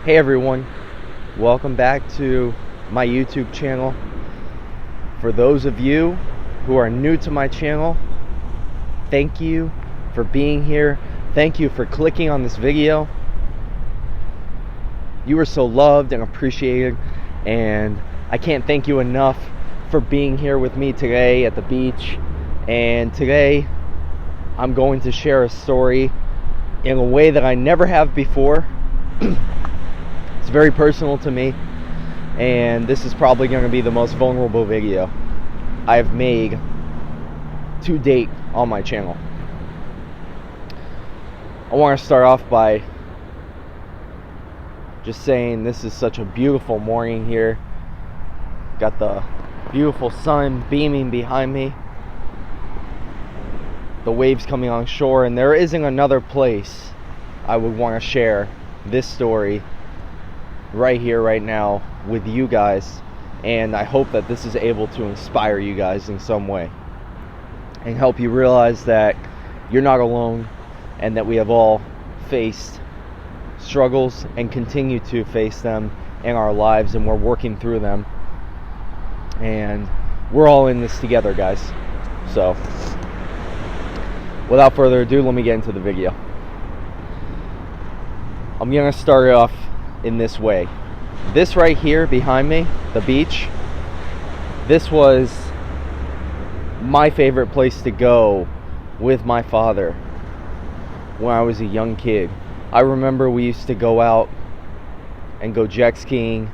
Hey everyone, welcome back to my YouTube channel. For those of you who are new to my channel, thank you for being here. Thank you for clicking on this video. You are so loved and appreciated, and I can't thank you enough for being here with me today at the beach. And today I'm going to share a story in a way that I never have before. It's very personal to me, and this is probably going to be the most vulnerable video I've made to date on my channel. I want to start off by just saying this is such a beautiful morning here. Got the beautiful sun beaming behind me, the waves coming on shore, and there isn't another place I would want to share this story right here, right now with you guys. And I hope that this is able to inspire you guys in some way and help you realize that you're not alone, and that we have all faced struggles and continue to face them in our lives, and we're working through them, and we're all in this together, guys. So without further ado, let me get into the video. I'm gonna start it off in this way. This right here behind me, the beach, this was my favorite place to go with my father when I was a young kid. I remember we used to go out and go jet skiing.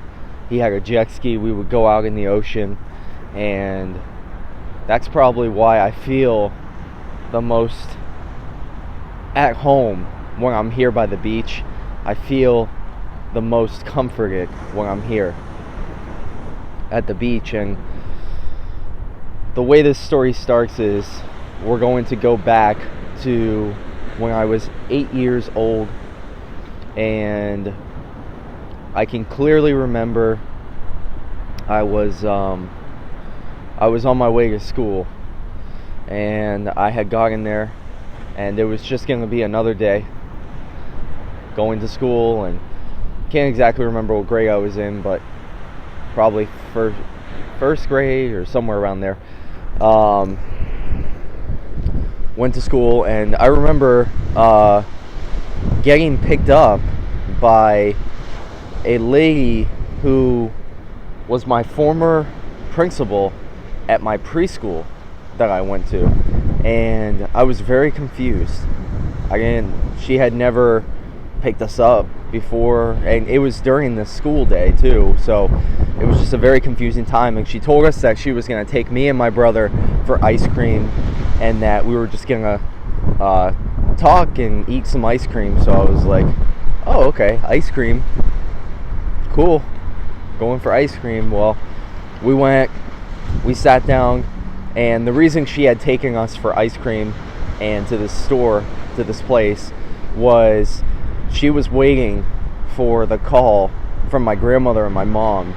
He had a jet ski. We would go out in the ocean, and that's probably why I feel the most at home when I'm here by the beach. I feel the most comforted when I'm here at the beach. And the way this story starts is we're going to go back to when I was 8 years old, and I can clearly remember I was on my way to school, and I had gotten there, and it was just going to be another day going to school, and can't exactly remember what grade I was in, but probably first grade or somewhere around there. Went to school, and I remember getting picked up by a lady who was my former principal at my preschool that I went to, and I was very confused. She had never picked us up before, and it was during the school day too, so it was just a very confusing time. And she told us that she was going to take me and my brother for ice cream, and that we were just going to talk and eat some ice cream. So I was like, oh, okay, ice cream, cool, going for ice cream. Well, we sat down, and the reason she had taken us for ice cream and to this store, to this place, was she was waiting for the call from my grandmother and my mom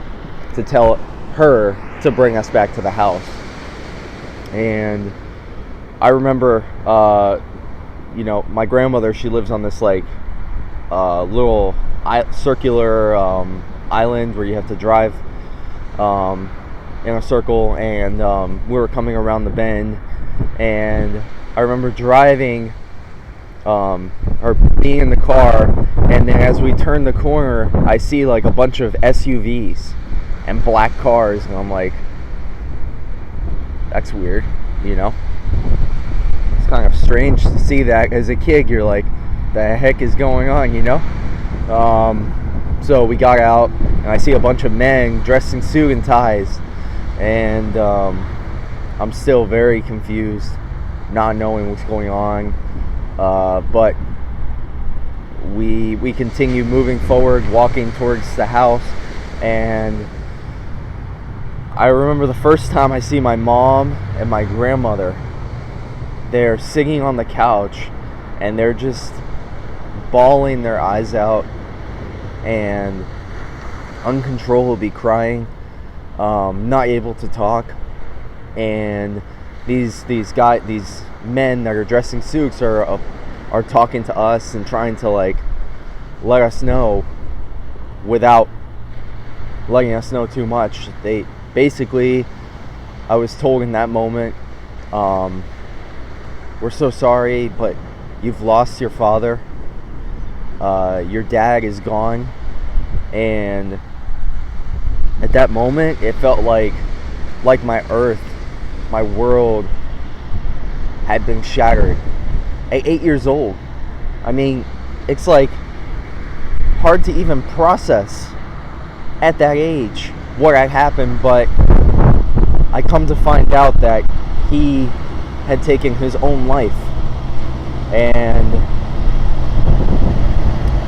to tell her to bring us back to the house. And I remember, my grandmother, she lives on this little circular island where you have to drive in a circle, and we were coming around the bend, and I remember driving or being in the car, and then as we turn the corner, I see like a bunch of SUVs and black cars, and I'm like, that's weird, It's kind of strange to see that as a kid. You're like, the heck is going on, So we got out, and I see a bunch of men dressed in suit and ties, and I'm still very confused, not knowing what's going on. But we continue moving forward, walking towards the house, and I remember the first time I see my mom and my grandmother. They're sitting on the couch, and they're just bawling their eyes out and uncontrollably crying, not able to talk. And these men that are dressed in suits are talking to us and trying to let us know without letting us know too much. They basically, I was told in that moment, we're so sorry, but you've lost your father. Your dad is gone. And at that moment, it felt like my earth, my world had been shattered. At 8 years old, I mean, it's like hard to even process at that age what had happened, but I come to find out that he had taken his own life. And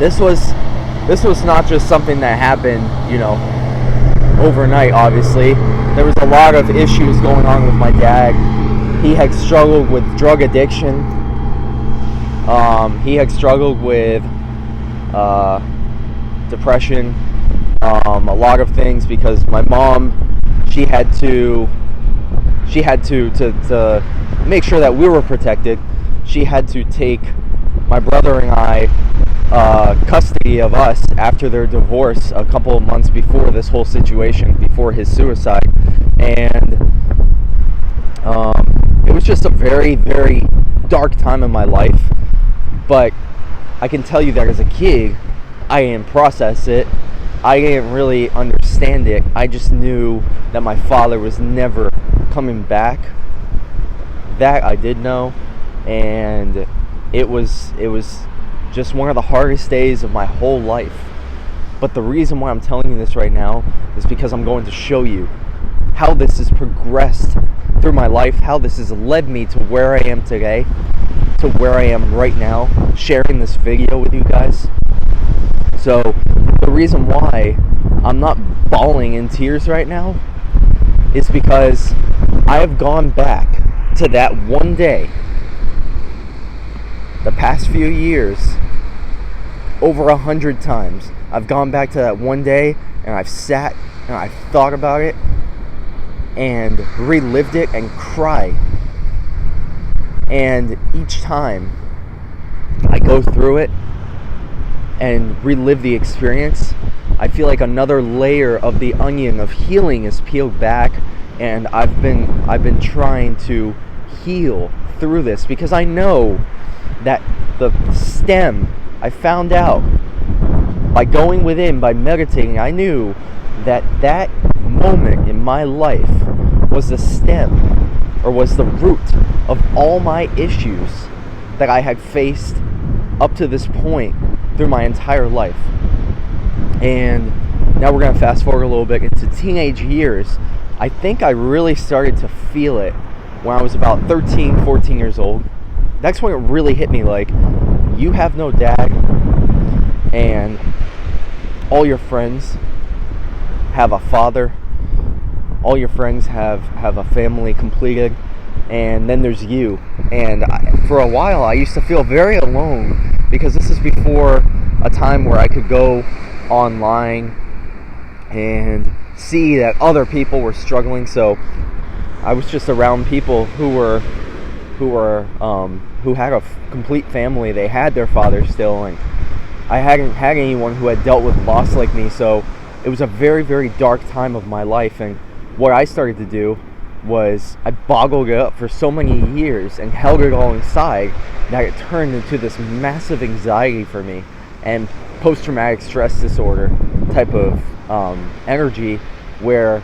this was not just something that happened, overnight. Obviously, there was a lot of issues going on with my dad. He had struggled with drug addiction. He had struggled with depression, a lot of things, because my mom, she had to make sure that we were protected. She had to take my brother and I custody of us after their divorce a couple of months before this whole situation, before his suicide. And it was just a very, very dark time in my life. But I can tell you that as a kid, I didn't process it. I didn't really understand it. I just knew that my father was never coming back. That I did know. And it was just one of the hardest days of my whole life. But the reason why I'm telling you this right now is because I'm going to show you how this has progressed through my life, how this has led me to where I am today, to where I am right now, sharing this video with you guys. So the reason why I'm not bawling in tears right now is because I have gone back to that one day, the past few years, over 100 times. I've gone back to that one day, and I've sat and I've thought about it and relived it and cried. And each time I go through it and relive the experience, I feel like another layer of the onion of healing is peeled back, and I've been trying to heal through this, because I know that the stem, I found out by going within, by meditating, I knew that that moment in my life was the stem, or was the root of all my issues that I had faced up to this point through my entire life. And now we're going to fast forward a little bit into teenage years. I think I really started to feel it when I was about 13, 14 years old. That's when it really hit me, like, you have no dad, and all your friends have a father, all your friends have a family completed, and then there's you. And for a while I used to feel very alone, because this is before a time where I could go online and see that other people were struggling. So I was just around people who had a complete family. They had their father still, and I hadn't had anyone who had dealt with loss like me. So it was a very, very dark time of my life. And what I started to do was I bottled it up for so many years and held it all inside that it turned into this massive anxiety for me, and post-traumatic stress disorder type of energy, where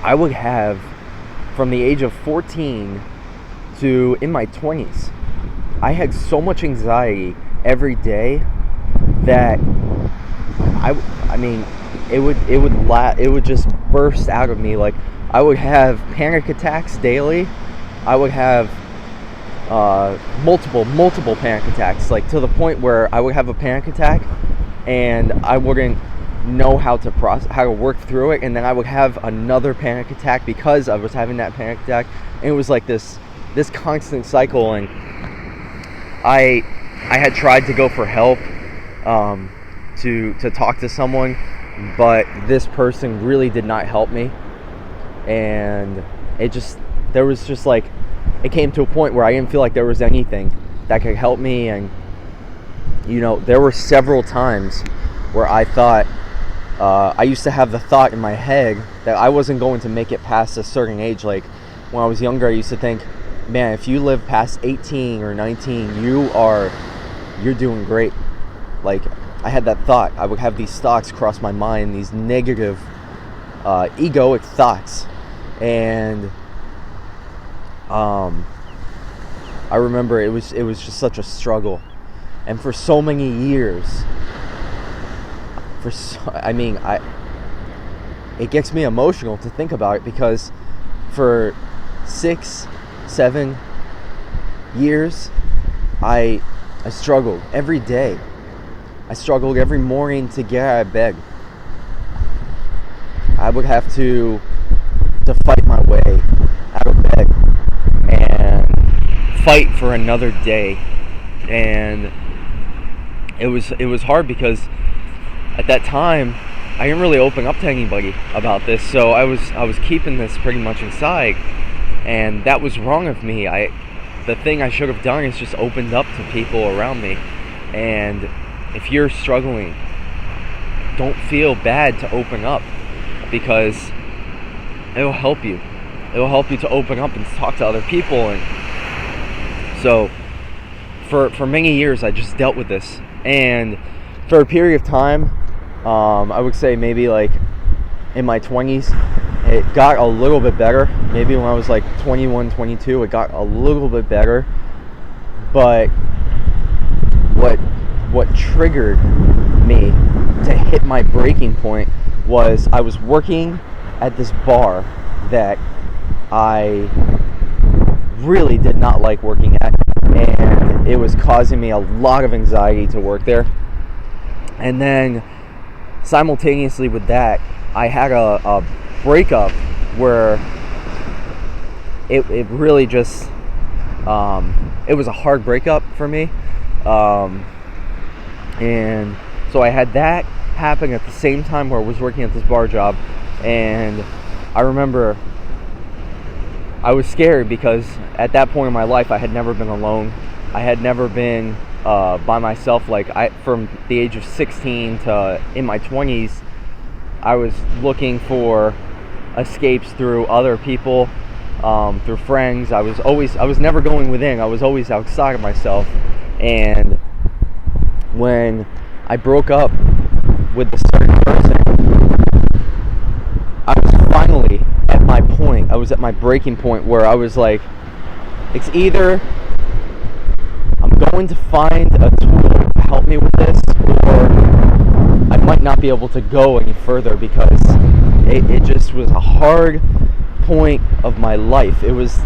I would have, from the age of 14 to in my 20s, I had so much anxiety every day that I mean it would just burst out of me. Like, I would have panic attacks daily. I would have multiple panic attacks, like to the point where I would have a panic attack and I wouldn't know how to work through it, and then I would have another panic attack because I was having that panic attack, and it was like this constant cycle. And I had tried to go for help, to talk to someone, but this person really did not help me. And it came to a point where I didn't feel like there was anything that could help me. And there were several times where I thought I used to have the thought in my head that I wasn't going to make it past a certain age. Like when I was younger, I used to think, man, if you live past 18 or 19, you're doing great. Like I had that thought. I would have these thoughts cross my mind, these negative egoic thoughts. And I remember it was just such a struggle. And for so many years, it gets me emotional to think about it, because for 6-7 years I struggled every day. I struggled every morning to get out of bed. I would have to fight my way out of bed and fight for another day. And it was hard, because at that time I didn't really open up to anybody about this, so I was keeping this pretty much inside, and that was wrong of me. The thing I should have done is just opened up to people around me. And if you're struggling, don't feel bad to open up, because it'll help you. It'll help you to open up and talk to other people. And so for many years I just dealt with this, and for a period of time, I would say maybe like in my 20s, it got a little bit better. Maybe when I was like 21, 22, it got a little bit better. But what triggered me to hit my breaking point was I was working at this bar that I really did not like working at, and it was causing me a lot of anxiety to work there. And then simultaneously with that, I had a breakup where it really just it was a hard breakup for me, and so I had that happen at the same time where I was working at this bar job. And I remember I was scared, because at that point in my life I had never been alone. I had never been by myself. Like from the age of 16 to in my 20s, I was looking for escapes through other people, through friends. I was never going within. I was always outside of myself. And when I broke up with a certain person, I was finally at my point. I was at my breaking point where I was like, it's either I'm going to find a tool to help me with this, or I might not be able to go any further, because it just was a hard point of my life. It was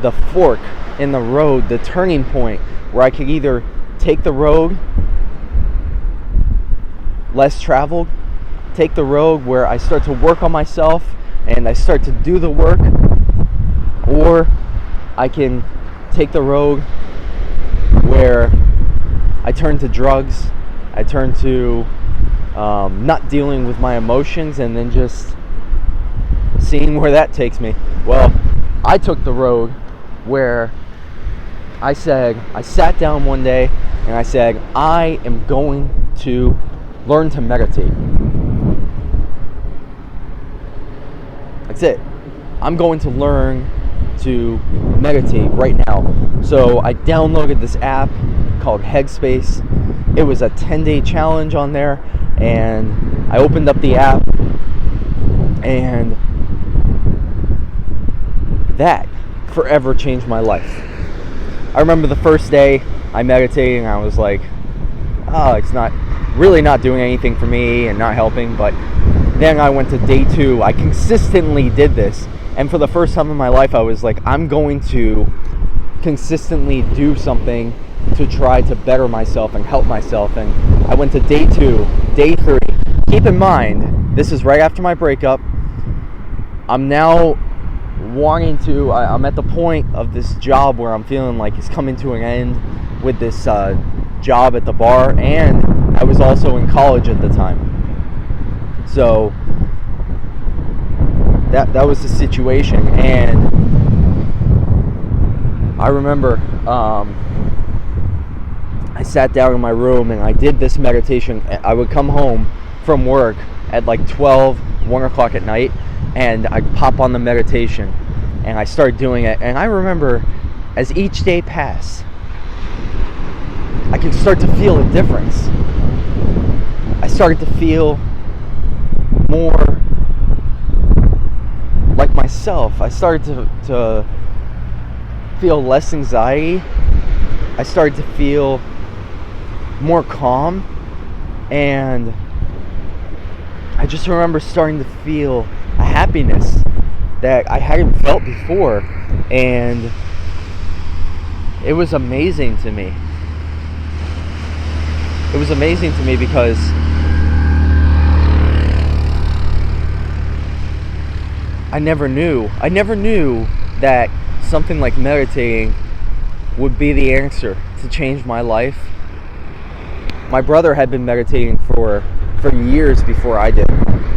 the fork in the road, the turning point, where I could either take the road less traveled, take the road where I start to work on myself and I start to do the work, or I can take the road where I turn to drugs, I turn to not dealing with my emotions, and then just seeing where that takes me. Well, I took the road where I sat down one day and I said, I am going to learn to meditate. That's it. I'm going to learn to meditate right now. So I downloaded this app called Headspace. It was a 10-day challenge on there, and I opened up the app, and that forever changed my life. I remember the first day I meditated and I was like, oh, it's not doing anything for me and not helping. But then I went to day 2. I consistently did this, and for the first time in my life I was like, I'm going to consistently do something to try to better myself and help myself. And I went to day 2, day 3. Keep in mind, this is right after my breakup. I'm now I'm at the point of this job where I'm feeling like it's coming to an end with this job at the bar, and I was also in college at the time. So that was the situation. And I remember I sat down in my room and I did this meditation. I would come home from work at like 12, 1 o'clock at night, and I'd pop on the meditation, and I started doing it. And I remember as each day passed, I could start to feel a difference. I started to feel more like myself. I started to feel less anxiety. I started to feel more calm, and I just remember starting to feel a happiness that I hadn't felt before, and it was amazing to me. It was amazing to me because I never knew that something like meditating would be the answer to change my life. My brother had been meditating for years before I did,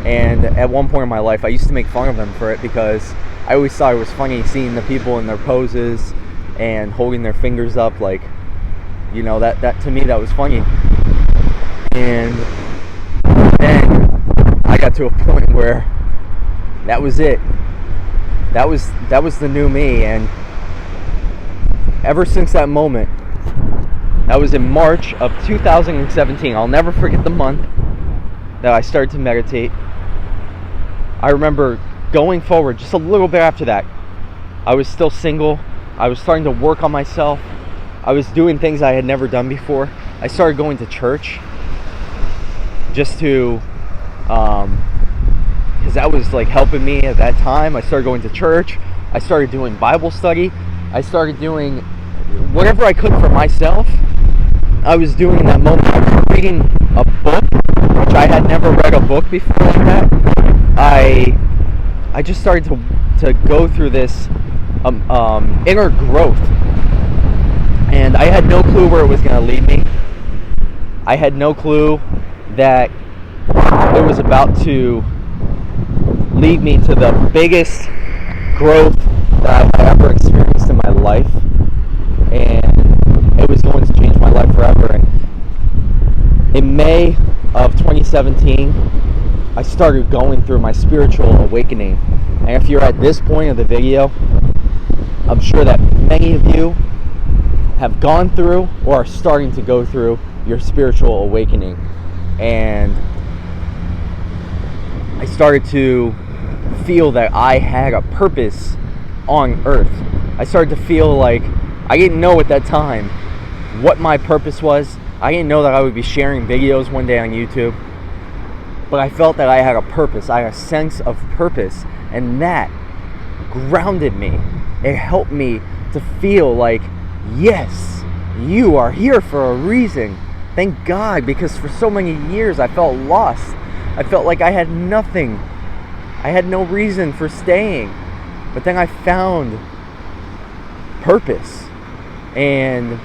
and at one point in my life I used to make fun of him for it because I always thought it was funny seeing the people in their poses and holding their fingers up, like, you know, that to me that was funny. And then I got to a point where that was it. That was the new me. And ever since that moment, that was in March of 2017. I'll never forget the month that I started to meditate. I remember going forward just a little bit after that. I was still single. I was starting to work on myself. I was doing things I had never done before. I started going to church just to because that was like helping me at that time. I started going to church. I started doing Bible study. I started doing whatever I could for myself. I was doing in that moment. I was reading a book, which I had never read a book before like that. I just started to go through this inner growth, and I had no clue where it was going to lead me. I had no clue that it was about to lead me to the biggest growth that I've ever experienced in my life, and it was going to change my life forever. And in May of 2017, I started going through my spiritual awakening. And if you're at this point of the video, I'm sure that many of you have gone through or are starting to go through your spiritual awakening. And I started to feel that I had a purpose on earth. I started to feel like I didn't know at that time what my purpose was. I didn't know that I would be sharing videos one day on YouTube, but I felt that I had a purpose. I had a sense of purpose, and that grounded me. It helped me to feel like, yes, you are here for a reason. Thank God, because for so many years I felt lost. I felt like I had nothing. I had no reason for staying. But then I found purpose, and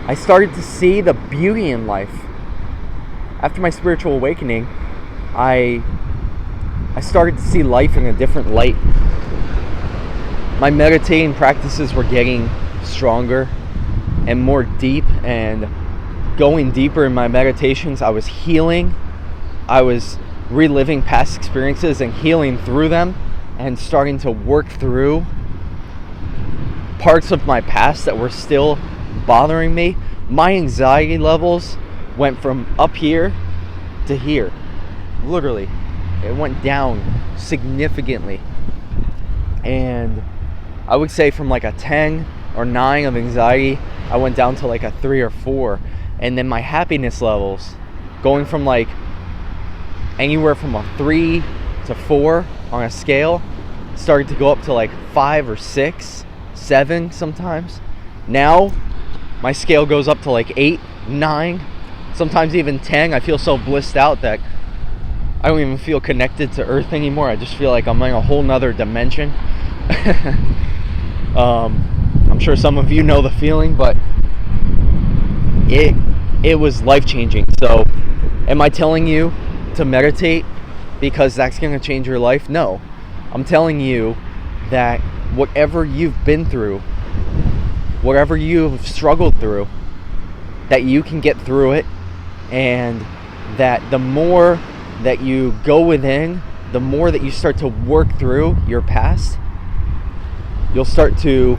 I started to see the beauty in life. After my spiritual awakening, I started to see life in a different light. My meditating practices were getting stronger and more deep, and going deeper in my meditations, I was healing. I was reliving past experiences and healing through them, and starting to work through parts of my past that were still bothering me. My anxiety levels went from up here to here. Literally, it went down significantly. And I would say from like a 10 or 9 of anxiety, I went down to like a 3 or 4. And then my happiness levels, going from like anywhere from a 3 to 4 on a scale, started to go up to like 5 or 6, 7 sometimes. Now my scale goes up to like 8, 9, sometimes even 10. I feel so blissed out that I don't even feel connected to Earth anymore. I just feel like I'm in a whole nother dimension. I'm sure some of you know the feeling, but it was life-changing. So am I telling you to meditate because that's going to change your life? No. I'm telling you that whatever you've been through, whatever you've struggled through, that you can get through it, and that the more that you go within, the more that you start to work through your past, you'll start to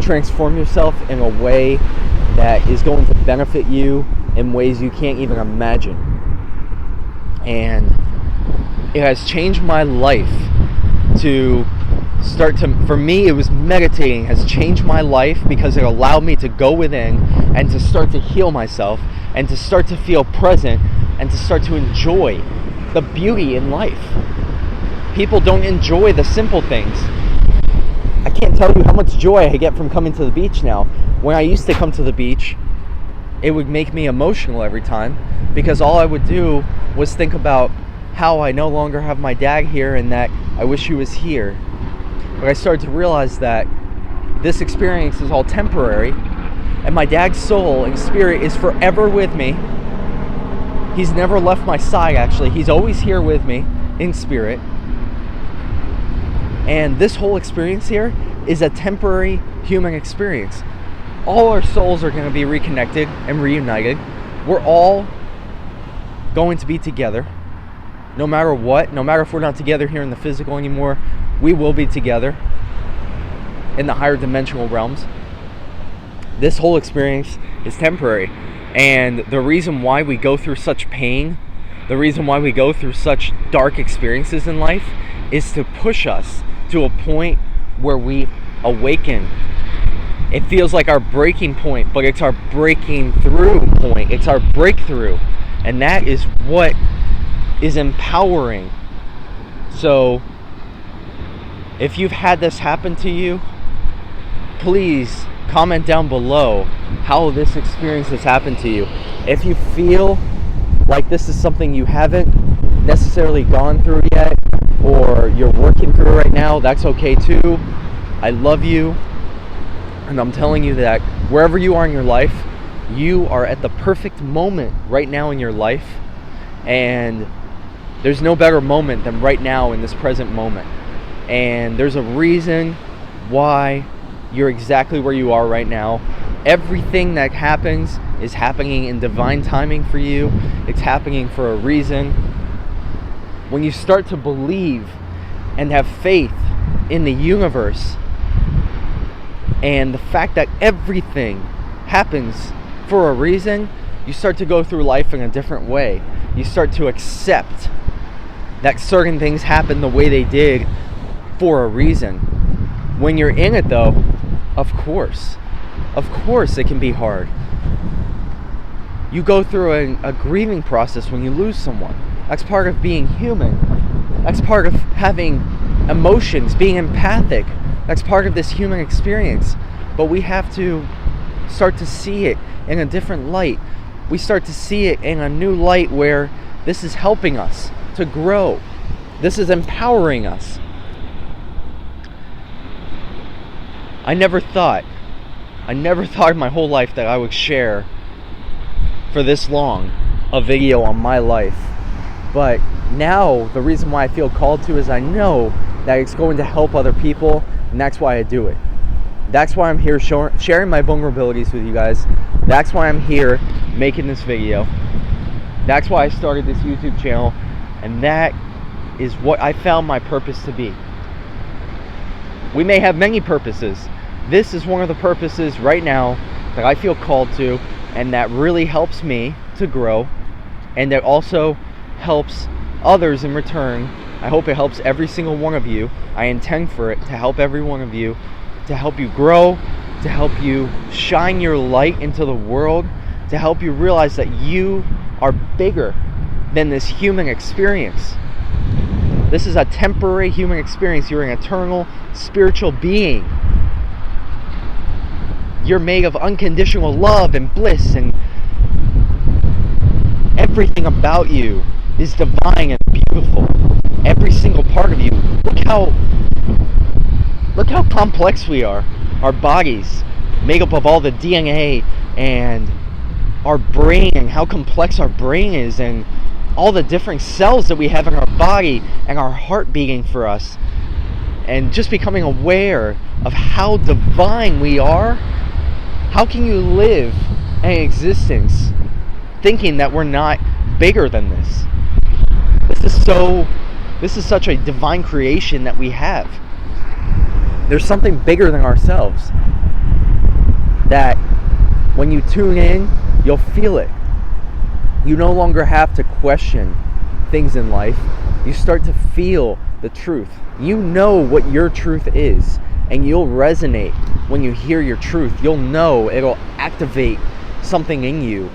transform yourself in a way that is going to benefit you in ways you can't even imagine. And it has changed my life to start to, for me, it was meditating has changed my life because it allowed me to go within and to start to heal myself and to start to feel present and to start to enjoy the beauty in life. People don't enjoy the simple things. I can't tell you how much joy I get from coming to the beach now. When I used to come to the beach, it would make me emotional every time because all I would do was think about how I no longer have my dad here and that I wish he was here. But I started to realize that this experience is all temporary and my dad's soul and spirit is forever with me. He's never left my side, actually. He's always here with me in spirit. And this whole experience here is a temporary human experience. All our souls are going to be reconnected and reunited. We're all going to be together. No matter what, no matter if we're not together here in the physical anymore, we will be together in the higher dimensional realms. This whole experience is temporary. And the reason why we go through such pain, the reason why we go through such dark experiences in life is to push us to a point where we awaken. It feels like our breaking point, but it's our breaking through point. It's our breakthrough. And that is what is empowering. So, if you've had this happen to you, please comment down below how this experience has happened to you. If you feel like this is something you haven't necessarily gone through yet, or you're working through right now, that's okay too. I love you, and I'm telling you that wherever you are in your life, you are at the perfect moment right now in your life, and there's no better moment than right now in this present moment. And there's a reason why you're exactly where you are right now. Everything that happens is happening in divine timing for you. It's happening for a reason. When you start to believe and have faith in the universe and the fact that everything happens for a reason, you start to go through life in a different way. You start to accept that certain things happen the way they did for a reason. When you're in it though, of course it can be hard. You go through a grieving process when you lose someone. That's part of being human. That's part of having emotions, being empathic. That's part of this human experience. But we have to start to see it in a different light. We start to see it in a new light where this is helping us to grow. This is empowering us. I never thought in my whole life that I would share for this long a video on my life. But now the reason why I feel called to is I know that it's going to help other people, and that's why I do it. That's why I'm here sharing my vulnerabilities with you guys. That's why I'm here making this video. That's why I started this YouTube channel, and that is what I found my purpose to be. We may have many purposes. This is one of the purposes right now that I feel called to, and that really helps me to grow, and that also helps others in return. I hope it helps every single one of you. I intend for it to help every one of you, to help you grow, to help you shine your light into the world, to help you realize that you are bigger than this human experience. This is a temporary human experience. You're an eternal spiritual being. You're made of unconditional love and bliss, and everything about you is divine and beautiful. Every single part of you. Look how complex we are. Our bodies, made up of all the DNA, and our brain, and how complex our brain is, and all the different cells that we have in our body, and our heart beating for us. And just becoming aware of how divine we are. How can you live an existence thinking that we're not bigger than this? this is such a divine creation that we have. There's something bigger than ourselves that when you tune in, you'll feel it. You no longer have to question things in life. You start to feel the truth. You know what your truth is, and you'll resonate when you hear your truth. You'll know it'll activate something in you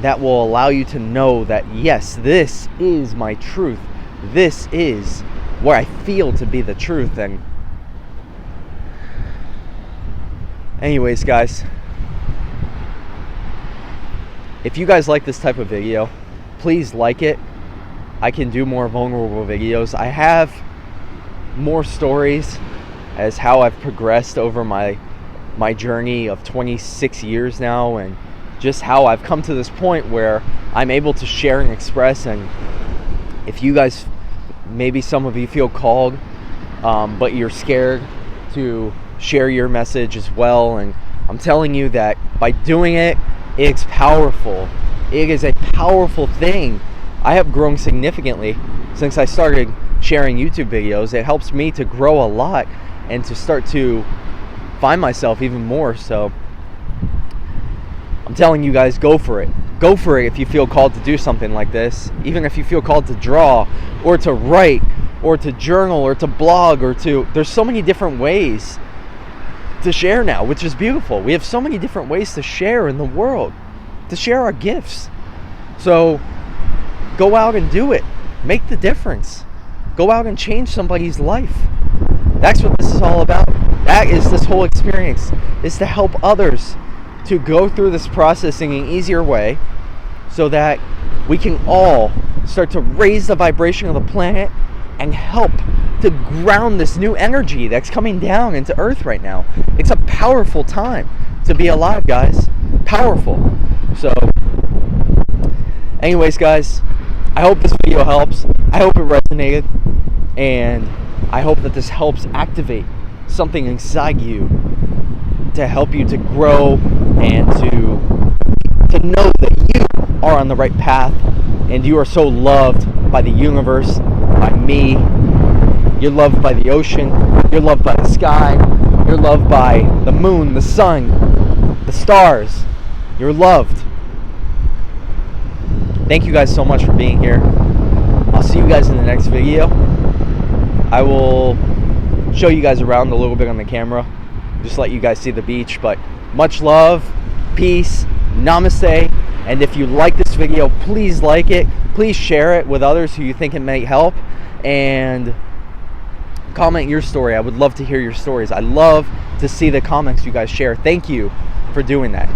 that will allow you to know that, yes, this is my truth. This is where I feel to be the truth. And anyways, guys, if you guys like this type of video, please like it. I can do more vulnerable videos. I have more stories as how I've progressed over my journey of 26 years now, and just how I've come to this point where I'm able to share and express. And if you guys, maybe some of you feel called, but you're scared to share your message as well, and I'm telling you that by doing it, it's powerful. It is a powerful thing. I have grown significantly since I started sharing YouTube videos. It helps me to grow a lot and to start to find myself even more. So I'm telling you guys, go for it. Go for it if you feel called to do something like this. Even if you feel called to draw or to write or to journal or to blog or to... There's so many different ways to share now, which is beautiful. We have so many different ways to share in the world, to share our gifts. So go out and do it. Make the difference. Go out and change somebody's life. That's what this is all about. That is this whole experience, is to help others to go through this process in an easier way, so that we can all start to raise the vibration of the planet and help to ground this new energy that's coming down into Earth right now. It's a powerful time to be alive, guys. Powerful. So anyways, guys, I hope this video helps. I hope it resonated, and I hope that this helps activate something inside you to help you to grow and to know that you are on the right path, and you are so loved by the universe, by me. You're loved by the ocean. You're loved by the sky. You're loved by the moon, the sun, the stars. You're loved. Thank you guys so much for being here. I'll see you guys in the next video. I will show you guys around a little bit on the camera, just let you guys see the beach. But much love, peace, namaste. And if you like this video, please like it. Please share it with others who you think it may help, and comment your story. I would love to hear your stories. I love to see the comments you guys share. Thank you for doing that.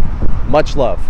Much love.